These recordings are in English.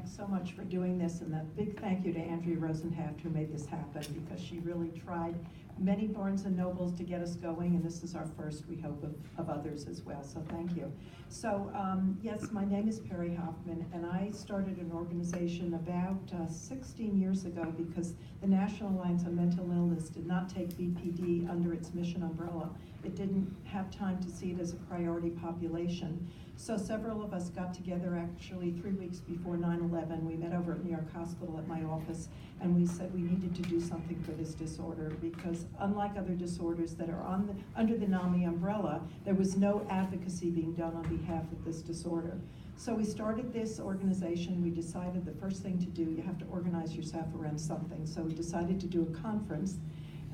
thanks so much for doing this, and a big thank you to Andrea Rosen who made this happen, because she really tried many Barnes and Nobles to get us going, and this is our first, we hope, of others as well, so thank you. So yes, my name is Perry Hoffman, and I started an organization about 16 years ago because the National Alliance on Mental Illness did not take BPD under its mission umbrella. It didn't have time to see it as a priority population. So several of us got together actually 3 weeks before 9/11. We met over at New York Hospital at my office, and we said we needed to do something for this disorder, because unlike other disorders that are under the NAMI umbrella, there was no advocacy being done on behalf of this disorder. So we started this organization. We decided the first thing to do, you have to organize yourself around something. So we decided to do a conference.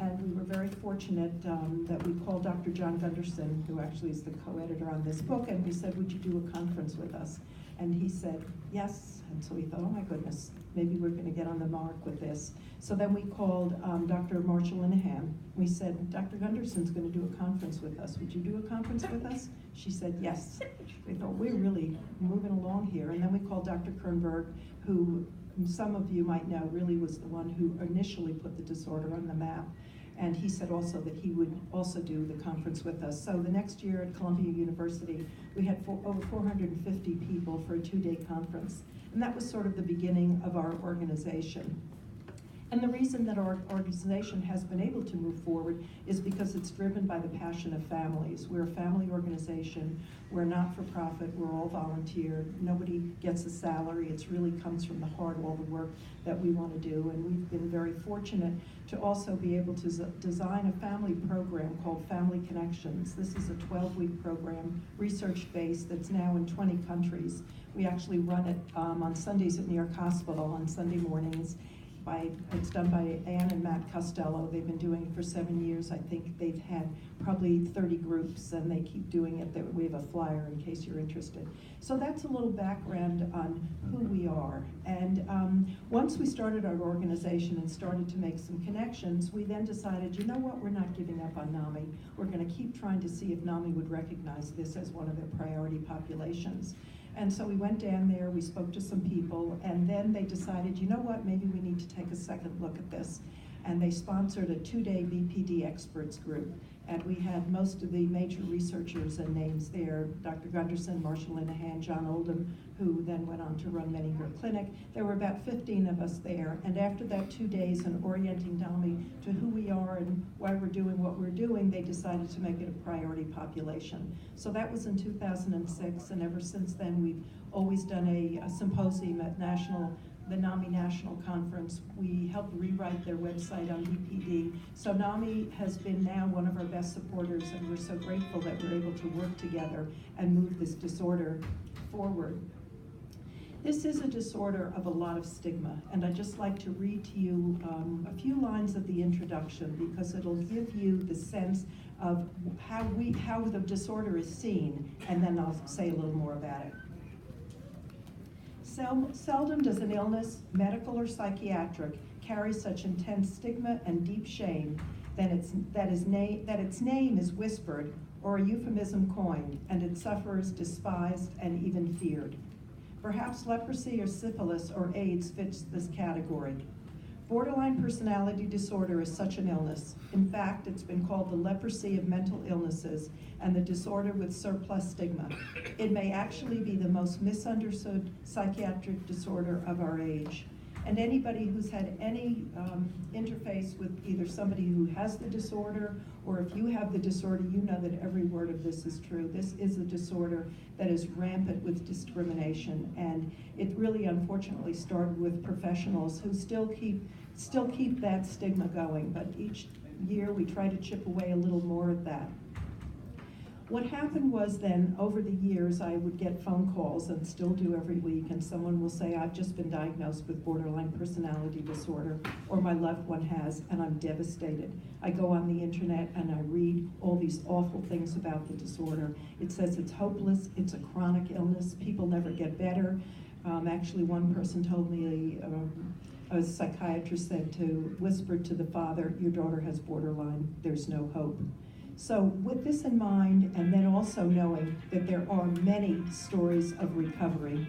And we were very fortunate that we called Dr. John Gunderson, who actually is the co-editor on this book, and we said, would you do a conference with us? And he said, yes. And so we thought, oh my goodness, maybe we're gonna get on the mark with this. So then we called Dr. Marshall Linehan. We said, Dr. Gunderson's gonna do a conference with us. Would you do a conference with us? She said, yes. We thought, we're really moving along here. And then we called Dr. Kernberg, who some of you might know really was the one who initially put the disorder on the map. And he said also that he would also do the conference with us. So the next year at Columbia University, we had over 450 people for a 2-day conference. And that was sort of the beginning of our organization. And the reason that our organization has been able to move forward is because it's driven by the passion of families. We're a family organization. We're not-for-profit. We're all volunteer. Nobody gets a salary. It really comes from the heart, all the work that we want to do. And we've been very fortunate to also be able to design a family program called Family Connections. This is a 12-week program, research-based, that's now in 20 countries. We actually run it on Sundays at New York Hospital on Sunday mornings. It's done by Ann and Matt Costello. They've been doing it for 7 years. I think they've had probably 30 groups, and they keep doing it. We have a flyer in case you're interested. So that's a little background on who we are. And once we started our organization and started to make some connections, we then decided, you know what, we're not giving up on NAMI. We're going to keep trying to see if NAMI would recognize this as one of their priority populations. And so we went down there, we spoke to some people, and then they decided, you know what, maybe we need to take a second look at this. And they sponsored a 2-day BPD experts group. And we had most of the major researchers and names there, Dr. Gunderson, Marshall Linehan, John Oldham, who then went on to run Menninger Clinic. There were about 15 of us there. And after that 2 days and orienting NAMI to who we are and why we're doing what we're doing, they decided to make it a priority population. So that was in 2006, and ever since then we've always done a symposium at the NAMI National Conference. We helped rewrite their website on BPD. So NAMI has been now one of our best supporters, and we're so grateful that we're able to work together and move this disorder forward. This is a disorder of a lot of stigma, and I'd just like to read to you a few lines of the introduction, because it'll give you the sense of how the disorder is seen, and then I'll say a little more about it. Seldom does an illness, medical or psychiatric, carry such intense stigma and deep shame that its name is whispered or a euphemism coined, and its sufferers despised and even feared. Perhaps leprosy or syphilis or AIDS fits this category. Borderline personality disorder is such an illness. In fact, it's been called the leprosy of mental illnesses and the disorder with surplus stigma. It may actually be the most misunderstood psychiatric disorder of our age. And anybody who's had any interface with either somebody who has the disorder, or if you have the disorder, you know that every word of this is true. This is a disorder that is rampant with discrimination, and it really unfortunately started with professionals who still keep that stigma going, but each year we try to chip away a little more at that. What happened was then, over the years, I would get phone calls, and still do every week, and someone will say, I've just been diagnosed with borderline personality disorder, or my loved one has, and I'm devastated. I go on the internet and I read all these awful things about the disorder. It says it's hopeless, it's a chronic illness, people never get better. Actually, one person told me, a psychiatrist said whispered to the father, your daughter has borderline, there's no hope. So with this in mind, and then also knowing that there are many stories of recovery,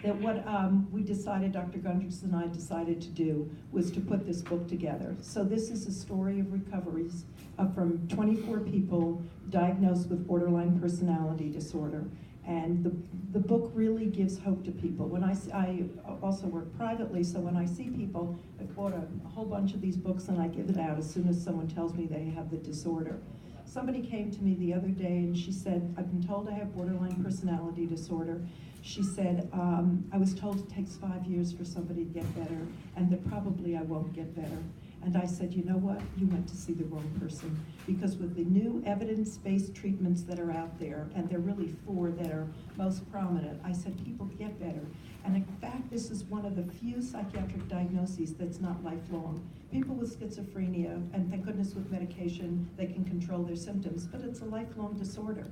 that what we decided, Dr. Gunderson and I decided to do, was to put this book together. So this is a story of recoveries from 24 people diagnosed with borderline personality disorder. And the book really gives hope to people. When I also work privately, so when I see people, I bought a whole bunch of these books and I give it out as soon as someone tells me they have the disorder. Somebody came to me the other day and she said, I've been told I have borderline personality disorder. She said, I was told it takes 5 years for somebody to get better and that probably I won't get better. And I said, you know what? You went to see the wrong person. Because with the new evidence-based treatments that are out there, and there are really 4 that are most prominent, I said people get better. And in fact, this is one of the few psychiatric diagnoses that's not lifelong. People with schizophrenia, and thank goodness with medication, they can control their symptoms, but it's a lifelong disorder.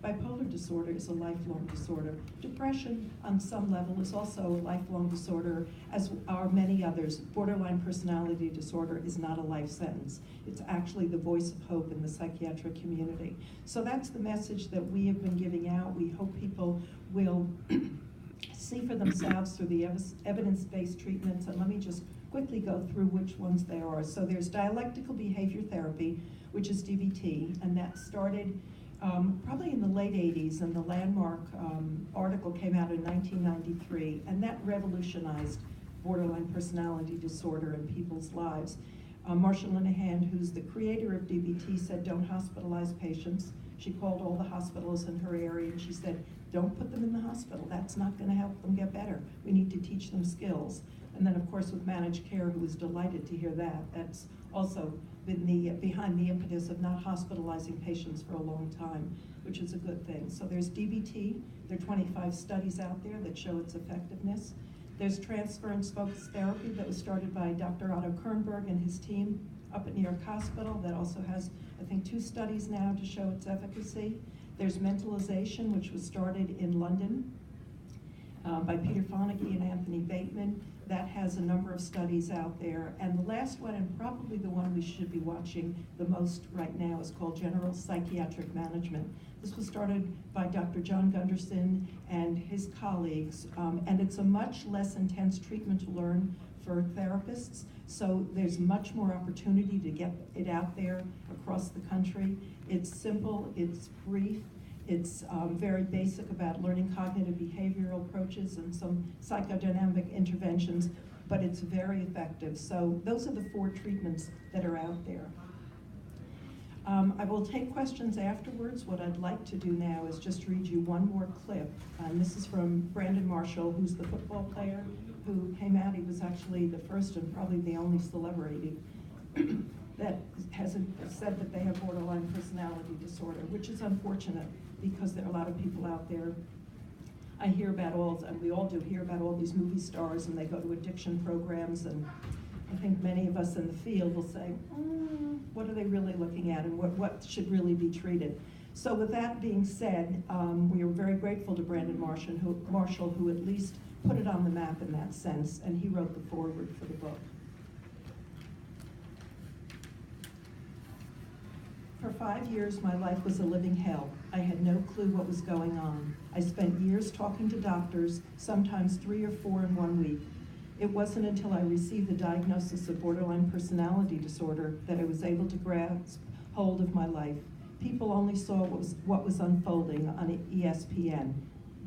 Bipolar disorder is a lifelong disorder. Depression, on some level, is also a lifelong disorder, as are many others. Borderline personality disorder is not a life sentence. It's actually the voice of hope in the psychiatric community. So that's the message that we have been giving out. We hope people will see for themselves through the evidence-based treatments. And let me just quickly go through which ones they are. So there's dialectical behavior therapy, which is DBT, and that started probably in the late 80s, and the landmark article came out in 1993, and that revolutionized borderline personality disorder in people's lives. Marsha Linehan, who's the creator of DBT, said don't hospitalize patients. She called all the hospitals in her area and she said, don't put them in the hospital. That's not going to help them get better. We need to teach them skills. And then, of course, with managed care, who was delighted to hear that. That's also been behind the impetus of not hospitalizing patients for a long time, which is a good thing. So there's DBT. There are 25 studies out there that show its effectiveness. There's transference-focused therapy that was started by Dr. Otto Kernberg and his team up at New York Hospital that also has, I think, 2 studies now to show its efficacy. There's mentalization, which was started in London by Peter Fonagy and Anthony Bateman. That has a number of studies out there. And the last one, and probably the one we should be watching the most right now, is called General Psychiatric Management. This was started by Dr. John Gunderson and his colleagues, and it's a much less intense treatment to learn for therapists. So there's much more opportunity to get it out there across the country. It's simple, it's brief, it's very basic about learning cognitive behavioral approaches and some psychodynamic interventions, but it's very effective. So those are the 4 treatments that are out there. I will take questions afterwards. What I'd like to do now is just read you one more clip. And this is from Brandon Marshall, who's the football player who came out. He was actually the first and probably the only celebrity that has said that they have borderline personality disorder, which is unfortunate because there are a lot of people out there. I hear about and we all do hear about all these movie stars, and they go to addiction programs, and I think many of us in the field will say, what are they really looking at, and what should really be treated? So with that being said, we are very grateful to Brandon Marshall, who at least put it on the map in that sense, and he wrote the foreword for the book. For 5 years, my life was a living hell. I had no clue what was going on. I spent years talking to doctors, sometimes 3 or 4 in 1 week. It wasn't until I received the diagnosis of borderline personality disorder that I was able to grasp hold of my life. People only saw what was unfolding on ESPN.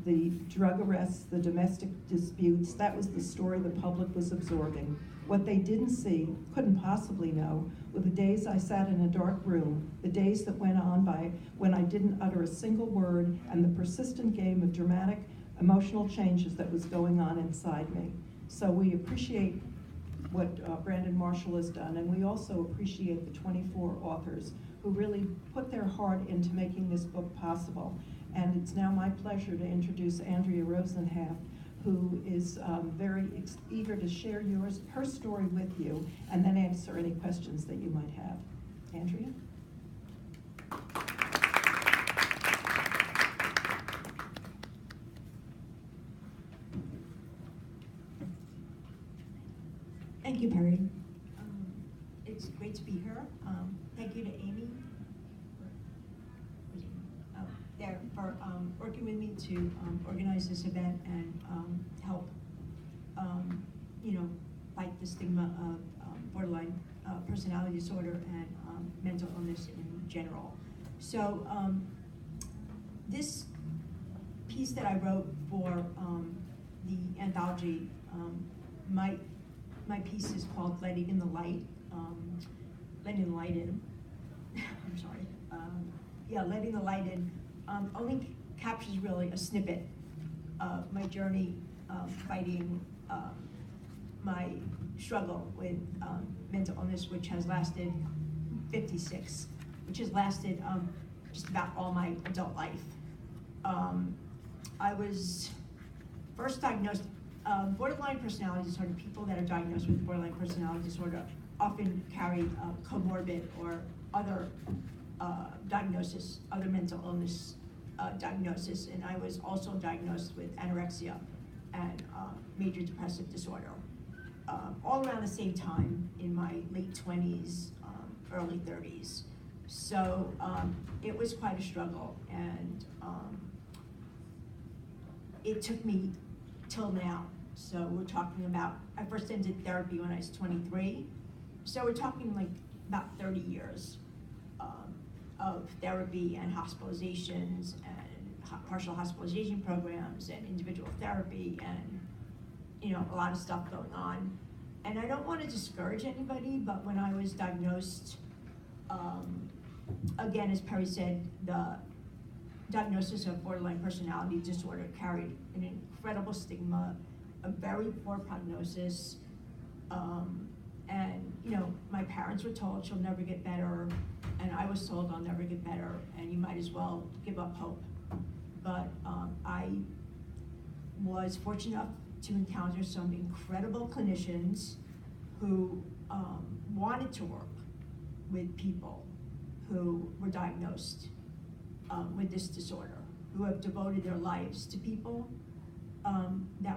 The drug arrests, the domestic disputes, that was the story the public was absorbing. What they didn't see, couldn't possibly know, were the days I sat in a dark room, the days that went on by when I didn't utter a single word, and the persistent game of dramatic emotional changes that was going on inside me. So we appreciate what Brandon Marshall has done, and we also appreciate the 24 authors who really put their heart into making this book possible. And it's now my pleasure to introduce Andrea Rosen, who is very eager to share her story with you, and then answer any questions that you might have. Andrea? Thank you, Perry. It's great to be here. Thank you to Amy for working with me to organize this event and help, fight the stigma of borderline personality disorder and mental illness in general. So this piece that I wrote for the anthology, my piece is called Letting in the Light, Letting the Light In. I'm sorry. Letting the Light In only captures really a snippet of my journey fighting my struggle with mental illness, which has lasted 56, which has lasted just about all my adult life. I was first diagnosed, borderline personality disorder, people that are diagnosed with borderline personality disorder often carry comorbid or other diagnosis, other mental illness diagnosis, and I was also diagnosed with anorexia and major depressive disorder, all around the same time in my late 20s, early 30s. So it was quite a struggle, and it took me till now. So we're talking about, I first ended therapy when I was 23, so we're talking like about 30 years of therapy and hospitalizations and partial hospitalization programs and individual therapy and a lot of stuff going on. And I don't want to discourage anybody, but when I was diagnosed, again, as Perry said, the diagnosis of borderline personality disorder carried an incredible stigma, a very poor prognosis, and my parents were told she'll never get better, and I was told I'll never get better, and you might as well give up hope. But I was fortunate enough to encounter some incredible clinicians who wanted to work with people who were diagnosed with this disorder, who have devoted their lives to people that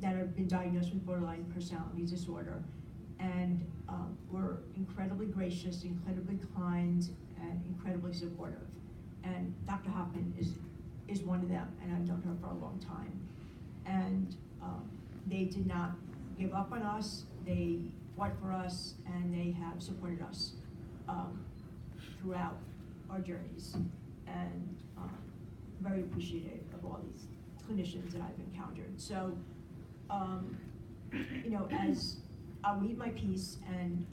have been diagnosed with borderline personality disorder, and were incredibly gracious, incredibly kind, and incredibly supportive. And Dr. Hoffman is one of them, and I've known her for a long time. And they did not give up on us, they fought for us, and they have supported us throughout our journeys. And very appreciative of all these clinicians that I've encountered. So, as I'll read my piece, and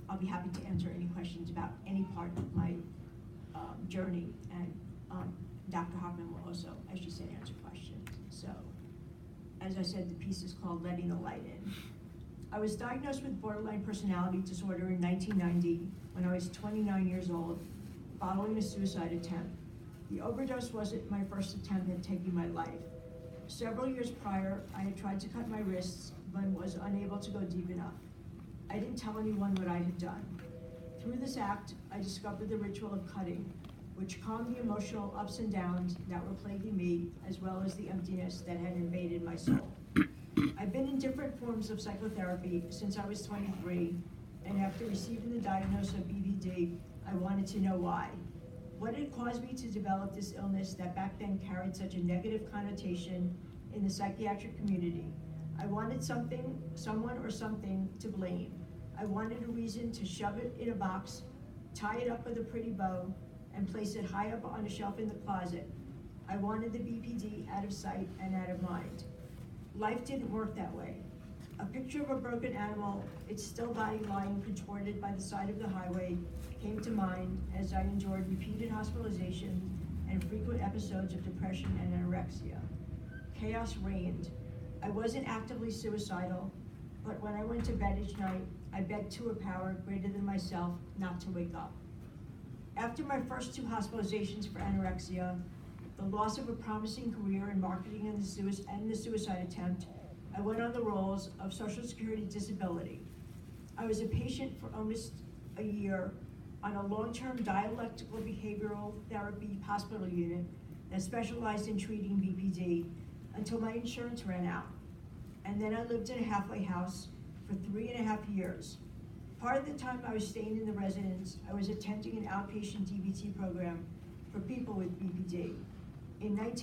I'll be happy to answer any questions about any part of my journey, and Dr. Hoffman will also, as she said, answer questions. So, as I said, the piece is called Letting the Light In. I was diagnosed with borderline personality disorder in 1990 when I was 29 years old, following a suicide attempt. The overdose wasn't my first attempt at taking my life. Several years prior, I had tried to cut my wrists, but was unable to go deep enough. I didn't tell anyone what I had done. Through this act, I discovered the ritual of cutting, which calmed the emotional ups and downs that were plaguing me, as well as the emptiness that had invaded my soul. I've been in different forms of psychotherapy since I was 23, and after receiving the diagnosis of BPD, I wanted to know why. What had caused me to develop this illness that back then carried such a negative connotation in the psychiatric community? I wanted something, someone or something to blame. I wanted a reason to shove it in a box, tie it up with a pretty bow, and place it high up on a shelf in the closet. I wanted the BPD out of sight and out of mind. Life didn't work that way. A picture of a broken animal, its still body lying contorted by the side of the highway, came to mind as I endured repeated hospitalization and frequent episodes of depression and anorexia. Chaos reigned. I wasn't actively suicidal, but when I went to bed each night, I begged to a power greater than myself not to wake up. After my first 2 hospitalizations for anorexia, the loss of a promising career in marketing and the suicide attempt, I went on the rolls of Social Security disability. I was a patient for almost a year on a long-term dialectical behavioral therapy hospital unit that specialized in treating BPD until my insurance ran out. And then I lived in a halfway house for 3.5 years. Part of the time I was staying in the residence, I was attending an outpatient DBT program for people with BPD. in 19